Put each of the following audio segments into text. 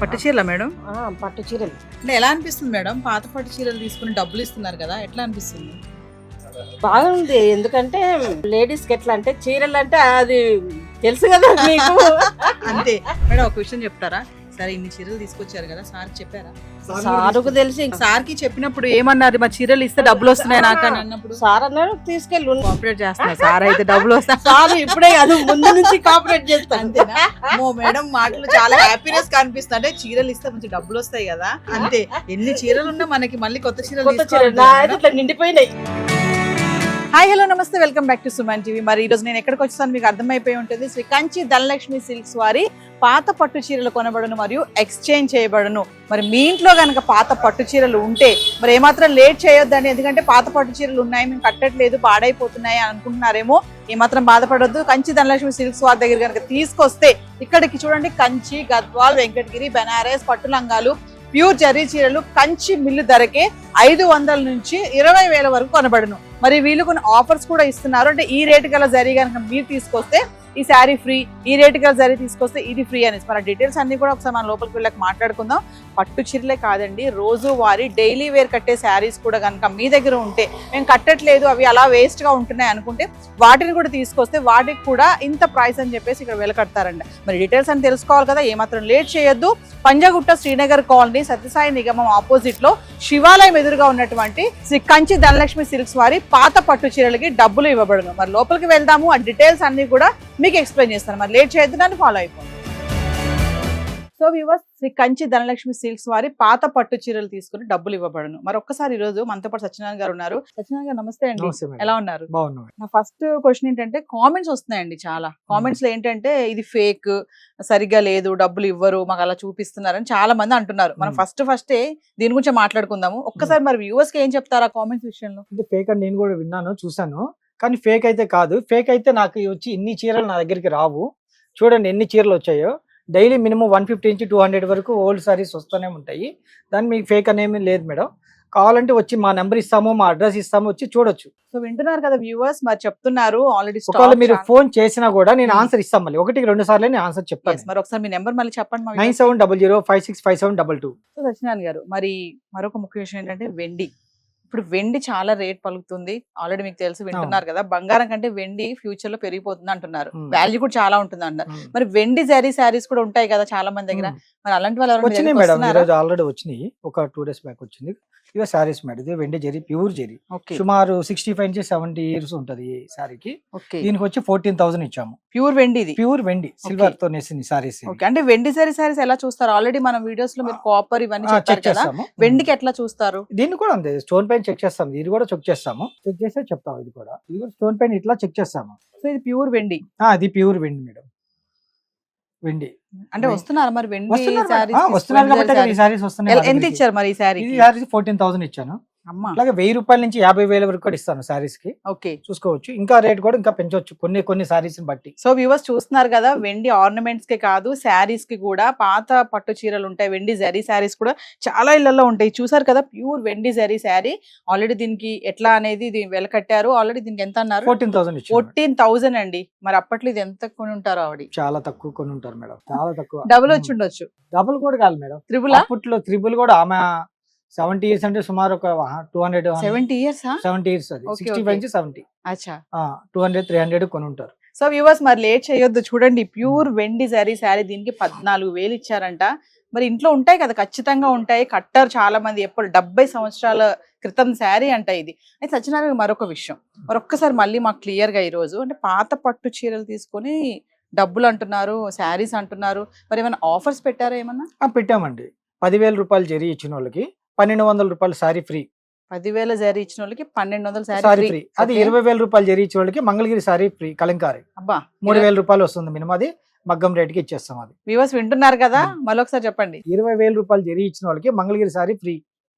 పట్టు చీరలా మేడం? పట్టు చీరలు అంటే ఎలా అనిపిస్తుంది మేడం? పాత పట్టు చీరలు తీసుకుని డబ్బులు ఇస్తున్నారు కదా, ఎట్లా అనిపిస్తుంది? బాగుంది. ఎందుకంటే లేడీస్ కి ఎట్లా అంటే చీరలు అంటే అది తెలుసు కదా మీకు. అంతే మేడం. ఒక విషయం చెప్తారా? సరే, ఇన్ని చీరలు తీసుకొచ్చారు కదా, సార్ చెప్పారా? సారుకు తెలిసి సార్ కి చెప్పినప్పుడు ఏమన్నారు? మా చీరలు ఇస్తే డబ్బులు వస్తున్నాయి నాకు అని అన్నప్పుడు సార్ అన్నారు తీసుకెళ్ళి కోఆపరేట్ చేస్తున్నారు. సార్ అయితే డబ్బులు వస్తాయి. సార్ ఇప్పుడే కాదు ముందు నుంచి కాపరేట్ చేస్తాను. అంతేనా? ఓ మేడం మాటలు చాలా హ్యాపీనెస్ కనిపిస్తుంది. అంటే చీరలు ఇస్తే మంచి డబ్బులు వస్తాయి కదా, అంతే. ఎన్ని చీరలు ఉన్నా మనకి మళ్ళీ కొత్త చీరలు కొత్త చీరలు నా అయితే ఇట్లా నిండిపోయినాయి. హాయ్ హలో నమస్తే, welcome back to Suman TV. మరి ఈ రోజు నేను ఎక్కడికి వచ్చాను మీకు అర్థమైపోయి ఉంటుంది. శ్రీ కంచి ధనలక్ష్మి సిల్క్స్ వారి పాత పట్టు చీరలు కొనబడును మరియు ఎక్స్చేంజ్ చేయబడును. మరి మీ ఇంట్లో కనుక పాత పట్టు చీరలు ఉంటే మరి ఏమాత్రం లేట్ చేయొద్దండి. ఎందుకంటే పాత పట్టు చీరలు ఉన్నాయి, మేము కట్టట్లేదు, పాడైపోతున్నాయి అనుకుంటున్నారేమో. ఏమాత్రం బాధపడొద్దు. కంచి ధనలక్ష్మి సిల్క్స్ వారి దగ్గర కనుక తీసుకొస్తే ఇక్కడికి చూడండి, కంచి, గద్వాల్, వెంకటగిరి, బెనారస్ పట్టు లంగాలు, ప్యూర్ జరీ చీరలు కంచి మిల్లు ధరకే 500 నుంచి 20,000 వరకు కొనబడును. మరి వీళ్ళు కొన్ని ఆఫర్స్ కూడా ఇస్తున్నారు. అంటే ఈ రేటు గల జరీ కనుక మీరు తీసుకొస్తే ఈ శారీ ఫ్రీ, ఈ రేటు గల జరీ తీసుకొస్తే ఇది ఫ్రీ అనేసి. మన డీటెయిల్స్ అన్ని కూడా ఒకసారి మన లోపలికి వెళ్ళక మాట్లాడుకుందాం. పట్టు చీరలే కాదండి, రోజు వారి డైలీ వేర్ కట్టే శారీస్ కూడా కనుక మీ దగ్గర ఉంటే, మేము కట్టట్లేదు అవి అలా వేస్ట్ గా ఉంటున్నాయి అనుకుంటే వాటిని కూడా తీసుకొస్తే వాటికి కూడా ఇంత ప్రైస్ అని చెప్పేసి ఇక్కడ వెలకడతారండి. మరి డీటెయిల్స్ అని తెలుసుకోవాలి కదా, ఏమాత్రం లేట్ చేయొద్దు. పంజాగుట్ట శ్రీనగర్ కాలనీ సత్యసాయి నిగమం ఆపోజిట్ లో శివాలయం ఎదురుగా ఉన్నటువంటి శ్రీ కంచి ధనలక్ష్మి సిల్క్స్ వారి పాత పట్టు చీరలకి డబ్బులు ఇవ్వబడును. మరి లోపలికి వెళ్దాము, ఆ డీటెయిల్స్ అన్ని కూడా మీకు ఎక్స్ప్లెయిన్ చేస్తాను. మరి లేట్ చేయొద్దు, నన్ను ఫాలో అయిపోండి. So viewers, Sri Kanchi Dhanalakshmi silks వారి పాత పట్టు చీరలు తీసుకుని డబ్బులు ఇవ్వబడును. మరి ఒక్కసారి ఈ రోజు మనతో పాటు సత్యనారాయణ గారు ఉన్నారు. సత్యనారాయణ గారు నమస్తే అండి, ఎలా ఉన్నారు? నా ఫస్ట్ క్వశ్చన్ ఏంటంటే, కామెంట్స్ వస్తున్నాయండి చాలా. కామెంట్స్ లో ఏంటంటే ఇది ఫేక్, సరిగ్గా లేదు, డబ్బులు ఇవ్వరు, మాకు అలా చూపిస్తున్నారని చాలా మంది అంటున్నారు. మనం ఫస్టే దీని గురించి మాట్లాడుకుందాము. ఒక్కసారి మరి వ్యూవర్స్ కి ఏం చెప్తారా కామెంట్స్ విషయంలో? అంటే ఫేక్ అని నేను కూడా విన్నాను, చూసాను. కానీ ఫేక్ అయితే కాదు. ఫేక్ అయితే నాకు వచ్చి ఇన్ని చీరలు నా దగ్గరికి రావు. చూడండి ఎన్ని చీరలు వచ్చాయో. డైలీ మినిమం 150 నుంచి 200 వరకు ఓల్డ్ సారీస్ వస్తూనే ఉంటాయి. దాన్ని మీకు ఫేక్ అనేమి లేదు మేడం. కావాలంటే వచ్చి మా నెంబర్ ఇస్తాము, మా అడ్రస్ ఇస్తాము, వచ్చి చూడొచ్చు. సో వింటున్నారు కదా వ్యూవర్స్, మరి చెప్తున్నారు ఆల్రెడీ. ఒకవేళ మీరు ఫోన్ చేసినా కూడా నేను ఆన్సర్ ఇస్తాం. మళ్ళీ 1-2 సార్లు నేను ఆన్సర్ చెప్తాను. మరి ఒకసారి మీ నెంబర్ మళ్ళీ చెప్పండి. 9700565722. సో సత్యనారాయణ గారు, మరి మరొక ముఖ్య విషయం ఏంటంటే వెండి. ఇప్పుడు వెండి చాలా రేట్ పలుకుతుంది, ఆల్రెడీ మీకు తెలుసు, వింటున్నారు కదా. బంగారం కంటే వెండి ఫ్యూచర్ లో పెరిగిపోతుంది అంటున్నారు, వాల్యూ కూడా చాలా ఉంటుంది అంటారు. మరి వెండి జరీ శారీస్ కూడా ఉంటాయి కదా చాలా మంది దగ్గర. మరి అలాంటి వాళ్ళు వచ్చినాయి మేడం, ఈ రోజు ఆల్రెడీ వచ్చినాయి. ఒక 2 days బ్యాక్ వచ్చింది. ఇవే శారీస్ మేడం, ఇది వెండి జరీ, ప్యూర్ జరీ. సుమారు 65 నుంచి 70 years ఉంటది ఈ శారీకి. దీనికి వచ్చి 14,000 ఇచ్చాము. ప్యూర్ వెండి, ఇది ప్యూర్ వెండి, సిల్వర్ తో నేసింది శారీస్. అంటే వెండి జరీ శారీస్ ఎలా చూస్తారు? ఆల్రెడీ మనం వీడియోస్ లో మీరు కాపర్ ఇవన్నీ చెక్ చేస్తాము. వెండికి ఎట్లా చూస్తారు? దీన్ని కూడా అంతే, స్టోన్ పైన చెక్ చేస్తాము. ఇది కూడా చెక్ చేస్తాము, చెక్ చేస్తే చెప్తాము. ఇది కూడా స్టోన్ పైన ఇట్లా చెక్ చేస్తాము. సో ఇది ప్యూర్ వెండి. అది ప్యూర్ వెండి మేడం, వెండి. అంటే వస్తున్నారు మరి వెండి వస్తున్నారు కాబట్టి ఈ సారీస్ వస్తున్నాయి. ఎంత ఇచ్చారు మరి ఈ సారీ? ఈ సారీస్ 14,000 ఇచ్చాను. అలాగే 1000 రూపాయల నుంచి 50,000 వరకు కూడా ఇస్తాను సారీస్ కి. ఓకే, చూసుకోవచ్చు. ఇంకా రేట్ కూడా ఇంకా పెంచవచ్చు కొన్ని సారీస్ బట్టి. సో వ్యూవర్స్ చూస్తున్నారు కదా, వెండి ఆర్నమెంట్స్ కే కాదు, శారీస్ కి కూడా పాత పట్టు చీరలు ఉంటాయి. వెండి జరీ శారీస్ కూడా చాలా ఇళ్లలో ఉంటాయి. చూసారు కదా, ప్యూర్ వెండి జరీ శారీ. ఆల్రెడీ దీనికి ఎట్లా అనేది వెలకట్టారు. ఆల్రెడీ దీనికి ఎంత అన్నారు? 14,000 అండి. మరి అప్పట్లో ఇది ఎంత కొని ఉంటారు? ఆవిడ చాలా తక్కువ కొని ఉంటారు మేడం, చాలా తక్కువ. డబుల్ వచ్చి ఉండొచ్చు. డబుల్ కూడా కాదు మేడం, అప్పట్లో త్రిబుల్ కూడా. ఆమె 70 years అంటే సుమారు ఒక 200 70 years. 70 years అది 65 నుంచి 70. అచ్చా, 200-300 కొని ఉంటారు. సో వ్యూవర్స్ మరి లేట్ చేయొద్దు. చూడండి, ప్యూర్ వెండి జరీ శారీ, దీనికి 14,000 ఇచ్చారంట. మరి ఇంట్లో ఉంటాయి కదా, ఖచ్చితంగా ఉంటాయి. కట్టారు చాలా మంది, ఎప్పుడు 70 సంవత్సరాల క్రితం శారీ అంట ఇది. అయితే సత్యనారాయణ మరొక విషయం, మరొక్కసారి మళ్ళీ మాకు క్లియర్ గా ఈ రోజు, అంటే పాత పట్టు చీరలు తీసుకొని డబ్బులు అంటున్నారు, శారీస్ అంటున్నారు. మరి ఏమైనా ఆఫర్స్ పెట్టారా? ఏమన్నా పెట్టామండి. 10,000 రూపాయలు జరీ ఇచ్చిన వాళ్ళకి 1,200 రూపాయలు సారీ ఫ్రీ. 10,000 జరీ ఇచ్చిన వాళ్ళకి 1,200 సారీ ఫ్రీ. అది 20,000 రూపాయలు జరీ ఇచ్చిన వాళ్ళకి మంగళగిరి సారీ ఫ్రీ, కలంకారీ. అబ్బా, 3,000 రూపాయలు వస్తుంది మినిమం. అది మగ్గం రేట్ కి ఇచ్చేస్తాం. అది వ్యూవర్స్ వింటున్నారు కదా, మళ్ళీ ఒకసారి చెప్పండి. 20,000 రూపాయలు జరీ ఇచ్చిన వాళ్ళకి Mangalagiri sorry free,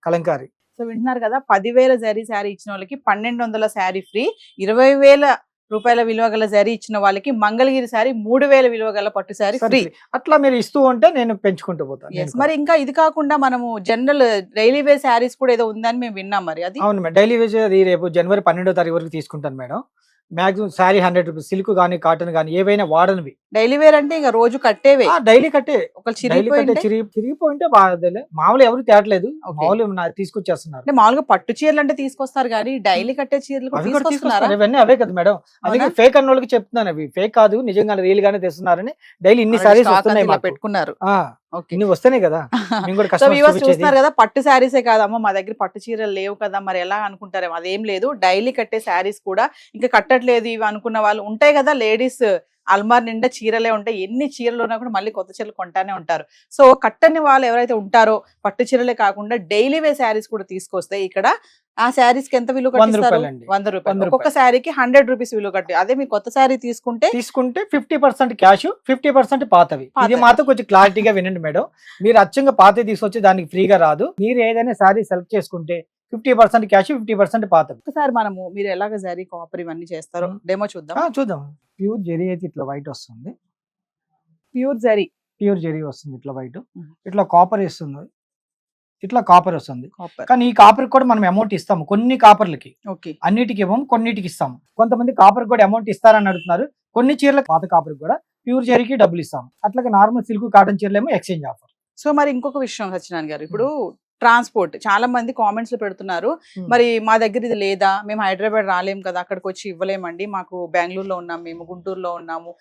Kalamkari. So వింటున్నారు కదా, 10,000 జరీ శారీ ఇచ్చిన వాళ్ళకి 1,200 శారీ ఫ్రీ, 20,000 రూపాయల విలువ గల జరీ ఇచ్చిన వాళ్ళకి మంగళగిరి శారీ 3,000 విలువ గల పట్టు శారీ ఫ్రీ. అట్లా మీరు ఇస్తూ ఉంటే నేను పెంచుకుంటూ పోతాను. మరి ఇంకా ఇది కాకుండా మనము జనరల్ డైలీ వేర్ శారీస్ కూడా ఏదో ఉందని మేము విన్నాం. మరి అది అవును మేడం, డైలీ వేర్ అది రేపు జనవరి 12వ తారీఖు వరకు తీసుకుంటాను madam. Maximum sari 100 rupees, silk కానీ కాటన్ కానీ ఏవైనా వాడనివి డైలీ వేర్ అంటే ఇంకా రోజు కట్టేవే, డైలీ కట్టే. ఒకళ్ళు డైలీ కట్టే చిరిగిపోయింటే చిరిగిపోయింటే బాధలే, మామూలు ఎవరు తేటలేదు, Okay. మామూలు తీసుకొచ్చేస్తున్నారు. అంటే మామూలుగా పట్టు చీరలు అంటే తీసుకొస్తారు కానీ డైలీ కట్టే చీరలు కూడా అవి కూడా తీసుకొస్తున్నారా? తీసుకొస్తారు, ఇవన్నీ అవే కదా మేడం. అందుకే అవునా? ఫేక్ అన్న వాళ్ళకి చెప్తున్నాను, అవి ఫేక్ కాదు, నిజంగా రియల్ గానే తెస్తున్నారని. డైలీ ఇన్ని Already సారీస్ stock వస్తున్నాయి అంతా ఇలా మాకు. పెట్టుకున్నారు. ఆ, ఓకే. ఇన్ని వస్తేనే కదా మేము కూడా సో కస్టమర్స్ వ్యూవర్స్ చూపించేది. చూస్తున్నారు కదా, పట్టు శారీసే కాదమ్మా మా దగ్గర పట్టు చీరలు లేవు కదా మరి ఎలా అనుకుంటారేమో, అదేం లేదు. డైలీ కట్టే శారీస్ కూడా ఇంకా కట్టట్లేదు ఇవి అనుకున్న వాళ్ళు ఉంటాయి కదా, లేడీస్ అల్మార్ నిండా చీరలే ఉంటాయి, ఎన్ని చీరలు ఉన్నా కూడా మళ్ళీ కొత్త చీరలు కొంటానే ఉంటారు. సో కట్టని వాళ్ళు ఎవరైతే ఉంటారో పట్టు చీరలే కాకుండా డైలీ వే శారీస్ కూడా తీసుకొస్తే ఇక్కడ ఆ శారీస్ కి ఎంత విలువ 100 కట్టిస్తారు? రూపాయలండి. 100 రూపాయలు. 100 ఒక్కొక్క శారీకి 100 రూపీస్ విలువ కట్టి, అదే మీరు కొత్త శారీ తీసుకుంటే 50% క్యాష్, 50% పాతవి. ఇది పాతవి. మాత్రం కొంచెం క్లారిటీగా వినండి మేడం. మీరు అచ్చంగా పాతవి తీసుకొచ్చి దానికి ఫ్రీగా రాదు. మీరు ఏదైనా శారీ సెలెక్ట్ చేసుకుంటే 50% క్యాష్, 50% పాతవి. ఒకసారి మనము మీరు ఎలాగ జరీ కాపర్ ఇవన్నీ చేస్తారో డెమో చూద్దాం. చూద్దాం. ప్యూర్ జెరీ అయితే ఇట్లా వైట్ వస్తుంది, ప్యూర్ జరీ ప్యూర్ జెరీ వస్తుంది ఇట్లా వైట్. Mhm. ఇట్లా కాపర్ ఇస్తుంది, ఇట్లా కాపర్ వస్తుంది. కాపర్. కానీ ఈ కాపర్ కూడా మనం అమౌంట్ ఇస్తాము, కొన్ని కాపర్లకి, ఓకే. అన్నిటికి ఇవ్వము, కొన్నిటికి ఇస్తాము. కొంతమంది కాపర్ కూడా అమౌంట్ ఇస్తారని అడుగుతున్నారు. కొన్ని చీరలకు పాత కాపర్ కూడా ప్యూర్ జెరీకి డబ్బులు ఇస్తాము. అట్లాగే నార్మల్ సిల్క్ కాటన్ చీరలేమో ఎక్స్చేంజ్ ఆఫర్. సో మరి ఇంకొక విషయం సత్యనారాయణ గారు, ఇప్పుడు ట్రాన్స్పోర్ట్ చాలా మంది కామెంట్స్ లో పెడుతున్నారు, మరి మా దగ్గర ఇది లేదా, మేము హైదరాబాద్ రాలేం కదా, అక్కడికి వచ్చి ఇవ్వలేమండి, మాకు బెంగళూరులో ఉన్నాము, మేము గుంటూరులో ఉన్నాము,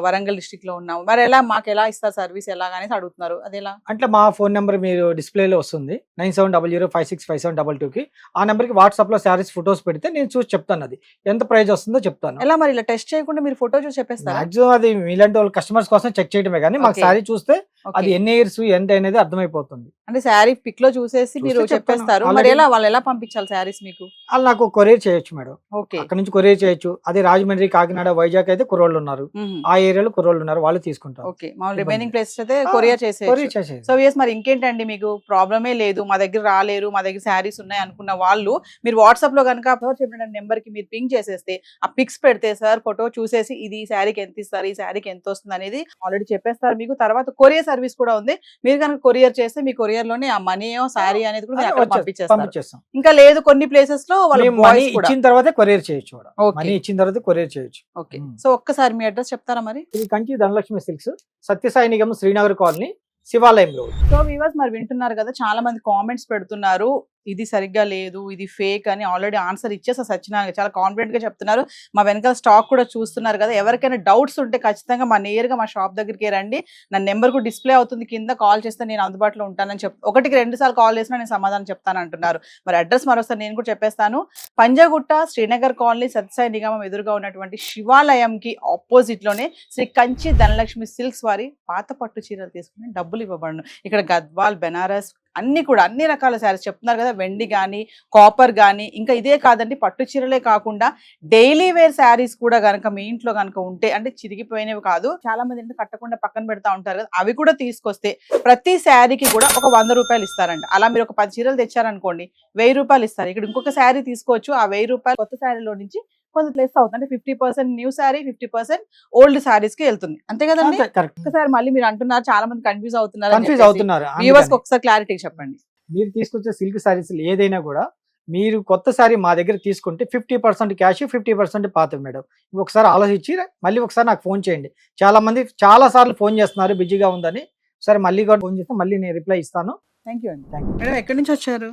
వరంగల్ డిస్ట్రిక్ట్ లో ఉన్నాము, మరి ఎలా మాకు ఎలా ఇస్తారు సర్వీస్ ఎలాగా అనేసి అడుగుతున్నారు. అది ఎలా? అంటే మా ఫోన్ నెంబర్ మీరు డిస్ప్లేలో వస్తుంది 9700565722కి. ఆ నెంబర్కి వాట్సాప్ లో శారీస్ ఫొటోస్ పెడితే నేను చూసి చెప్తాను అది ఎంత ప్రైస్ వస్తుందో చెప్తాను. ఎలా మరి ఇలా టెస్ట్ చేయకుండా మీరు ఫోటో చూసి చెప్పేస్తారా? మాక్సిమం అది మీలాంటి వాళ్ళ కస్టమర్స్ కోసం చెక్ చేయడమే కానీ మాకు Okay. శారీ చూస్తే Okay. అది ఎన్ని ఇయర్స్ ఎంత అనేది అర్థమైపోతుంది. అంటే శారీ పిక్ లో చూసేసి మీరు చూస్తే చెప్తాను. చెప్పేస్తారు. మరి Already- ఎలా వాళ్ళు ఎలా పంపించాలి శారీస్ మీకు? వాళ్ళు నాకు కొరియర్ చేయొచ్చు మేడం, ఓకే. అక్కడ నుంచి కొరియర్ చేయొచ్చు. అదే రాజమండ్రి, కాకినాడ, వైజాగ్ అయితే కుర్రోళ్ళు ఉన్నారు, ఆ ఏరియాలో కుర్రోళ్ళు ఉన్నారు, వాళ్ళు తీసుకుంటారు. ఓకే. మామూలు రిమైనింగ్ ప్లేసెస్ అయితే కొరియర్ చేసే. కొరియర్ చేసేది. సో ఎస్, మరి ఇంకేంటండి, మీకు ప్రాబ్లమే లేదు, మా దగ్గర రాలేరు, మా దగ్గర శారీస్ ఉన్నాయి అనుకున్న వాళ్ళు మీరు వాట్సాప్ లో కనుక చెప్పిన నెంబర్ కి మీరు పింక్ చేసేస్తే ఆ పిక్స్ పెడితే సార్ ఫోటో చూసేసి ఇది ఈ శారీకి ఎంత ఇస్తారు, ఈ శారీకి ఎంత వస్తుంది అనేది ఆల్రెడీ చెప్పేస్తారు మీకు. తర్వాత కొరియర్ సర్వీస్ కూడా ఉంది, మీరు కనుక కొరియర్ చేస్తే మీ కొరియర్ లోనే ఆ మనీ శారీ అనేది కూడా మీరు అక్కడ పంపించేస్తారు. పంపించేస్తాం. ఇంకా లేదు కొన్ని ప్లేసెస్ లో వాళ్ళు మేము మనీ boys కూడా. ఇచ్చిన తర్వాత కొరియర్ చేయొచ్చు కూడా. Okay. మనీ ఇచ్చిన తర్వాత కొరియర్ చేయొచ్చు. ఓకే. సో ఒక్కసారి మీ అడ్రస్ చెప్తారా మరి? ఇది కంచి ధనలక్ష్మి సిల్క్స్, సత్యసాయి నిగమ్, శ్రీనగర్ కాలనీ, శివాలయం రోడ్. సో వ్యూవర్స్ మరి వింటున్నారు కదా, చాలా మంది కామెంట్స్ పెడుతున్నారు ఇది సరిగ్గా లేదు, ఇది ఫేక్ అని. ఆల్రెడీ ఆన్సర్ ఇచ్చేసా సత్యనారాయణ, చాలా కాన్ఫిడెంట్ గా చెప్తున్నారు. మా వెనకాల స్టాక్ కూడా చూస్తున్నారు కదా, ఎవరికైనా డౌట్స్ ఉంటే ఖచ్చితంగా మా నేరుగా మా షాప్ దగ్గరికి రండి. నా నెంబర్ కూడా డిస్ప్లే అవుతుంది కింద, కాల్ చేస్తే నేను అందుబాటులో ఉంటానని ఒకటికి 2 సార్లు కాల్ చేసినా నేను సమాధానం చెప్తాను అంటున్నారు. మరి అడ్రస్ మరోసారి నేను కూడా చెప్పేస్తాను. పంజాగుట్ట, శ్రీనగర్ కాలనీ, సత్యసాయి నిగమం ఎదురుగా ఉన్నటువంటి శివాలయంకి ఆపోజిట్ లోనే శ్రీ కంచి ధనలక్ష్మి సిల్క్స్ వారి పాత పట్టు చీరలు తీసుకుని డబ్బులు ఇవ్వబడును. ఇక్కడ గద్వాల్, బెనారస్ అన్ని కూడా అన్ని రకాల శారీస్ చెప్తున్నారు కదా, వెండి కానీ కాపర్ కానీ, ఇంకా ఇదే కాదండి పట్టు చీరలే కాకుండా డైలీ వేర్ శారీస్ కూడా గనక మీ ఇంట్లో గనక ఉంటే, అంటే చిరిగిపోయినవి కాదు, చాలా మంది ఏంటంటే కట్టకుండా పక్కన పెడతా ఉంటారు కదా, అవి కూడా తీసుకొస్తే ప్రతి శారీకి కూడా ఒక 100 రూపాయలు ఇస్తారండి. అలా మీరు ఒక 10 చీరలు తెచ్చారనుకోండి 1000 రూపాయలు ఇస్తారు. ఇక్కడ ఇంకొక శారీ తీసుకోవచ్చు, ఆ 1000 రూపాయలు కొత్త శారీలో నుంచి కొంత ప్లేస్ అవుతుంది. అంటే 50% న్యూ శారీ, 50% ఓల్డ్ శారీస్ కి వెళ్తుంది. అంతే కదండి? కరెక్ట్. ఒకసారి మళ్ళీ మీరు అంటున్నారు చాలా మంది కన్ఫ్యూజ్ అవుతున్నారు, కన్ఫ్యూజ్ అవుతున్నారు. వ్యూవర్స్ ఒకసారి క్లారిటీ చెప్పండి. మీరు తీసుకొచ్చే సిల్క్ శారీస్ ఏదైనా కూడా మీరు కొత్త శారీ మా దగ్గర తీసుకుంటే 50% క్యాష్, 50% పాత మేడం. ఒకసారి ఆలోచించి మళ్ళీ ఒకసారి నాకు ఫోన్ చేయండి. చాలా మంది చాలా సార్లు ఫోన్ చేస్తున్నారు, బిజీగా ఉందని. సరే మళ్ళీ కూడా ఫోన్ చేస్తే మళ్ళీ నేను రిప్లై ఇస్తాను. థ్యాంక్ యూ అండి. మేడం ఎక్కడి నుంచి వచ్చారు?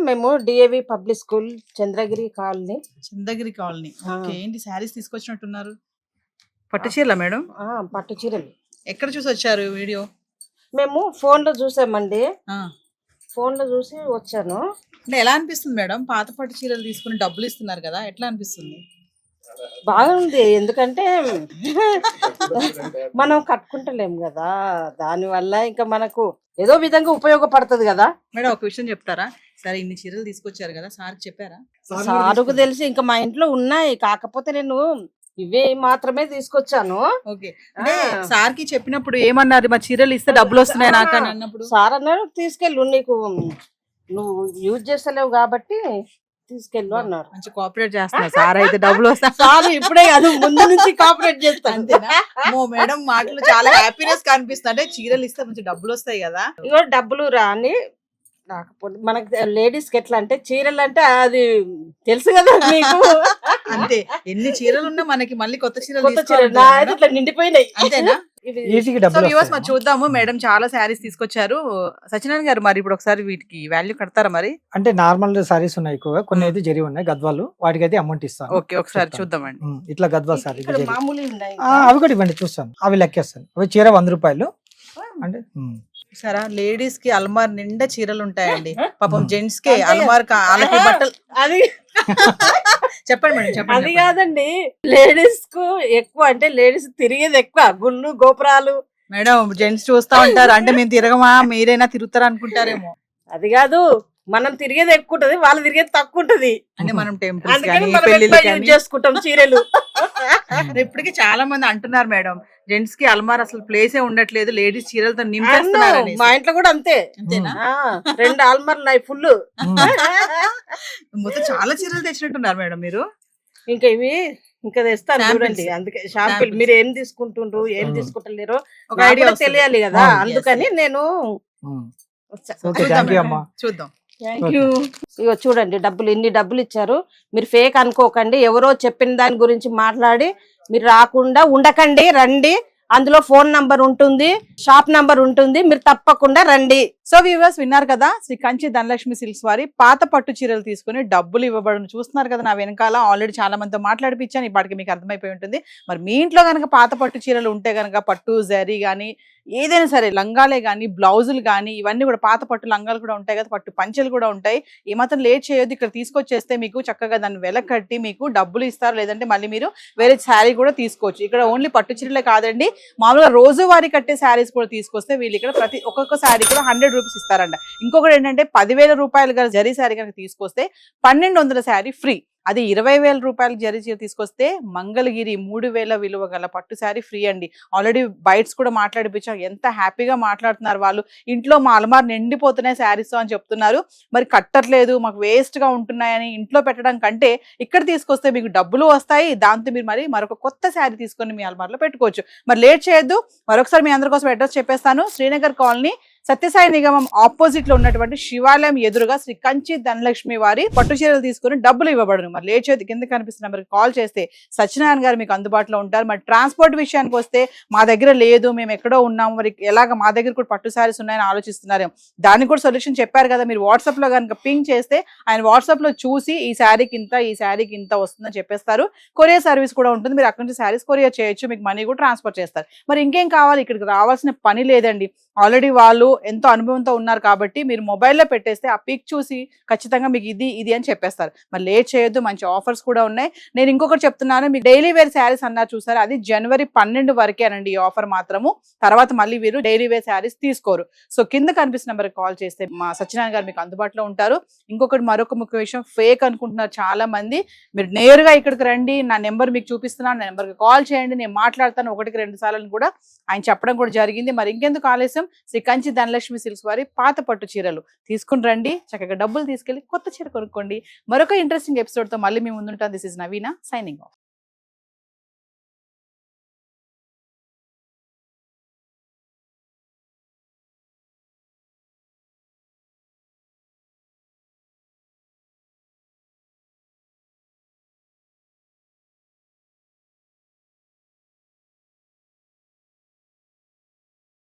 మేము DAV public school, Chandragiri colony. Chandragiri colony. Okay. ఏంటి శారీస్ తీసుకొచ్చినట్టున్నారు? పట్టు చీరలా మేడం? పట్టు చీరలు. ఎక్కడ చూసి వచ్చారు వీడియో? మేము ఫోన్ లో చూసామండి, ఫోన్ లో చూసి వచ్చాను. అంటే ఎలా అనిపిస్తుంది మేడం, పాత పట్టు చీరలు తీసుకుని డబ్బులు ఇస్తున్నారు కదా, ఎట్లా అనిపిస్తుంది? బాగుంది, ఎందుకంటే మనం కట్టుకుంటలేము కదా, దానివల్ల ఇంకా మనకు ఏదో విధంగా ఉపయోగపడుతుంది కదా. మేడం ఒక విషయం చెప్తారా? సరే ఇన్ని చీరలు తీసుకొచ్చారు కదా, సార్కి చెప్పారా? సారుకు తెలిసి ఇంకా మా ఇంట్లో ఉన్నాయి, కాకపోతే నేను ఇవే మాత్రమే తీసుకొచ్చాను. ఓకే. అంటే సార్కి చెప్పినప్పుడు ఏమన్నారు, మా చీరలు ఇస్తే డబ్బులు వస్తున్నాయి నాకు అని అన్నప్పుడు? సార్ అన్నారు తీసుకెళ్ళు, నువ్వు యూజ్ చేస్తలేవు కాబట్టి తీసుకెళ్ళు అన్నారు. మంచి కోఆపరేట్ చేస్తున్నారు సార్, అయితే డబ్బులు వస్తాయి. సార్ ఇప్పుడే కాదు, ముందు నుంచి కోఆపరేట్ చేస్తాను. అంతేనా? మేడం మాటలు చాలా హ్యాపీనెస్ కనిపిస్తుంది. అంటే చీరలు ఇస్తే మంచి డబ్బులు వస్తాయి కదా. ఇగో డబ్బులు రాని రాకపోతే మనకి లేడీస్ కి ఎట్లా అంటే చీరలు అంటే అది తెలుసు కదా మీకు. అంతే, ఎన్ని చీరలు ఉన్నా మనకి మళ్ళీ కొత్త చీరలు కొత్త చీరలు తీసుకోవాలంటే నా అయితే ఇట్లా నిండిపోయినాయి. అంతేనా? ఇవి ఈజీగా సో డబ్బులు వ్యూవర్స్ మరి వస్తాయి. చూద్దాము, మేడం చాలా శారీస్ తీసుకొచ్చారు. సత్యనారాయణ గారు మరి ఇప్పుడు ఒకసారి వీటికి వాల్యూ కడతారా మరి? అంటే నార్మల్ సారీస్ ఉన్నాయి ఎక్కువగా, కొన్ని అయితే జరి ఉన్నాయి గద్వాలు, వాటికి అయితే అమౌంట్ ఇస్తాను. ఓకే, ఒకసారి చెప్తాను. చూద్దామండి. ఇట్లా గద్వాల్ సారీ ఇక్కడ మామూలు ఉన్నాయి. అవి కూడా ఇవ్వండి చూస్తాను, అవి లెక్కేస్తాను. అవి చీర 100 రూపాయలు అంటే సరే, లేడీస్ కి అల్మార్ నిండా చీరలు ఉంటాయండి. పాపం జెంట్స్ కి అంతే కదా. అల్మార్ వాళ్ళకి బట్టలు. అది చెప్పండి మేడం, చెప్పండి. అది కాదండి, లేడీస్ కు ఎక్కువ అంటే లేడీస్ తిరిగేది ఎక్కువ, గుళ్ళు గోపురాలు. మేడం జెంట్స్ చూస్తా ఉంటారు, అంటే మేము తిరగమా మీరైనా తిరుగుతారా అనుకుంటారేమో. అది కాదు, మనం తిరిగేది ఎక్కువ ఉంటది, వాళ్ళు తిరిగేది తక్కువ ఉంటది. అంటే మనం టెంపుల్స్ అందుకని కానీ మనం పెళ్లిళ్ళు ఎక్కువ యూజ్ కానీ చేసుకుంటాం చీరలు. ఇప్పటికి చాలా మంది అంటున్నారు మేడం, జెంట్స్ కి అల్మార్ అసలు ప్లేసే ఉండట్లేదు, లేడీస్ చీరలతో అవును, నింపేస్తున్నారు మా ఇంట్లో కూడా అంతే. అంతేనా? 2 ఆల్మర్ ఉన్నాయి ఫుల్. మొత్తం చాలా చీరలు తెచ్చినట్టున్నారు మేడం మీరు. ఇంకా ఇవి ఇంకా తెస్తాను Samples. చూడండి. అందుకే షాంపిల్ Samples. మీరు ఏం తీసుకుంటుండ్రు ఏం తీసుకుంటలేరో ఒక నాకు ఐడియా కూడా తెలియాలి కదా. Yes, అందుకని yes. నేను ఓకే, థ్యాంక్ యూ అమ్మా. ఇగో చూడండి, ఇన్ని డబ్బులు ఇచ్చారు. మీరు ఫేక్ అనుకోకండి, ఎవరో చెప్పిన దాని గురించి మాట్లాడి మీరు రాకుండా ఉండకండి, రండి. అందులో ఫోన్ నంబర్ ఉంటుంది, షాప్ నంబర్ ఉంటుంది, మీరు తప్పకుండా రండి. సో వ్యూవర్స్ విన్నారు కదా, శ్రీ కంచి ధనలక్ష్మి సిల్క్స్ వారి పాత పట్టు చీరలు తీసుకుని డబ్బులు ఇవ్వబడును. చూస్తున్నారు కదా నా వెనకాల, ఆల్రెడీ చాలా మందితో మాట్లాడిపించాను, ఇప్పటికి మీకు అర్థమైపోయి ఉంటుంది. మరి మీ ఇంట్లో కనుక పాత పట్టు చీరలు ఉంటే కనుక పట్టు జరీ కానీ ఏదైనా సరే, లంగాలే కానీ బ్లౌజులు కానీ ఇవన్నీ కూడా, పాత పట్టు లంగాలు కూడా ఉంటాయి కదా, పట్టు పంచెలు కూడా ఉంటాయి. ఏమాత్రం లేట్ చేయొద్దు, ఇక్కడ తీసుకొచ్చేస్తే మీకు చక్కగా దాన్ని వెల కట్టి మీకు డబ్బులు ఇస్తారు. లేదంటే మళ్ళీ మీరు వేరే శారీ కూడా తీసుకోవచ్చు. ఇక్కడ ఓన్లీ పట్టు చీరలే కాదండి, మామూలుగా రోజువారీ కట్టే శారీస్ కూడా తీసుకొస్తే వీళ్ళు ఇక్కడ ఒక్కొక్క శారీ కూడా 100 రూపీస్ ఇస్తారంట. ఇంకొకటి ఏంటంటే 10,000 రూపాయలు గల జరీ శారీ కనుక తీసుకొస్తే 1200 శారీ ఫ్రీ. అది 20,000 రూపాయలు జరీ చీర తీసుకొస్తే మంగళగిరి 3,000 విలువ గల పట్టు శారీ ఫ్రీ అండి. ఆల్రెడీ బైట్స్ కూడా మాట్లాడిపించాం, ఎంత హ్యాపీగా మాట్లాడుతున్నారు వాళ్ళు. ఇంట్లో మా అలమార్ నిండిపోతున్నాయి శారీస్ అని చెప్తున్నారు. మరి కట్టట్లేదు, మాకు వేస్ట్ గా ఉంటున్నాయని ఇంట్లో పెట్టడం కంటే ఇక్కడ తీసుకొస్తే మీకు డబ్బులు వస్తాయి. దాంతో మీరు మరి మరొక కొత్త శారీ తీసుకొని మీ అలమార్లో పెట్టుకోవచ్చు. మరి లేట్ చేయొద్దు, మరొకసారి మీ అందరి కోసం అడ్రస్ చెప్పేస్తాను. శ్రీనగర్ కాలనీ సత్యసాయి నిగమం ఆపోజిట్ లో ఉన్నటువంటి శివాలయం ఎదురుగా శ్రీ కంచి ధనలక్ష్మి వారి పట్టు చీరలు తీసుకుని డబ్బులు ఇవ్వబడును. మరి లేట్ చేయదు, కింద కనిపిస్తున్న నెంబర్కి కాల్ చేస్తే సత్యనారాయణ గారు మీకు అందుబాటులో ఉంటారు. మరి ట్రాన్స్పోర్ట్ విషయానికి వస్తే మా దగ్గర లేదు, మేము ఎక్కడో ఉన్నాము, మరి ఎలాగ మా దగ్గర కూడా పట్టు శారీస్ ఉన్నాయని ఆలోచిస్తున్నారేమో, దానికి కూడా సొల్యూషన్ చెప్పారు కదా. మీరు వాట్సాప్ లో కనుక పింక్ చేస్తే ఆయన వాట్సాప్ లో చూసి ఈ శారీకి ఇంత వస్తుందని చెప్పేస్తారు. కొరియర్ సర్వీస్ కూడా ఉంటుంది, మీరు అక్కడి నుంచి శారీస్ కొరియర్ చేయొచ్చు, మీకు మనీ కూడా ట్రాన్స్ఫర్ చేస్తారు. మరి ఇంకేం కావాలి, ఇక్కడికి రావాల్సిన పని లేదండి. ఆల్రెడీ వాళ్ళు ఎంతో అనుభవంతో ఉన్నారు కాబట్టి మీరు మొబైల్లో పెట్టేస్తే ఆ పిక్ చూసి ఖచ్చితంగా మీకు ఇది అని చెప్పేస్తారు. మరి లేట్ చేయొద్దు, మంచి ఆఫర్స్ కూడా ఉన్నాయి. నేను ఇంకొకటి చెప్తున్నాను, మీకు డైలీ వేర్ శారీస్ అన్నారు చూసారు, అది జనవరి 12 వరకేనండి ఈ ఆఫర్ మాత్రము. తర్వాత మళ్ళీ వీరు డైలీ వేర్ శారీస్ తీసుకోరు. సో కింద కనిపిస్తున్న నెంబర్కి కాల్ చేస్తే మా సత్యనారాయణ గారు మీకు అందుబాటులో ఉంటారు. ఇంకొకటి మరొక ముఖ్య విషయం, ఫేక్ అనుకుంటున్నారు చాలా మంది. మీరు నేరుగా ఇక్కడికి రండి, నా నెంబర్ మీకు చూపిస్తున్నాను, నా నెంబర్కి కాల్ చేయండి, నేను మాట్లాడతాను 1-2 సార్లు కూడా ఆయన చెప్పడం కూడా జరిగింది. మరి ఇంకెందుకు ఆలస్యం, శ్రీ కంచి ధనలక్ష్మి సిల్క్స్ వారి పాత పట్టు చీరలు తీసుకుని రండి, చక్కగా డబ్బులు తీసుకెళ్లి కొత్త చీర కొనుక్కోండి. మరొక ఇంట్రెస్టింగ్ ఎపిసోడ్ తో మళ్ళీ మేము ముందుంటాం. This is Naveena signing of.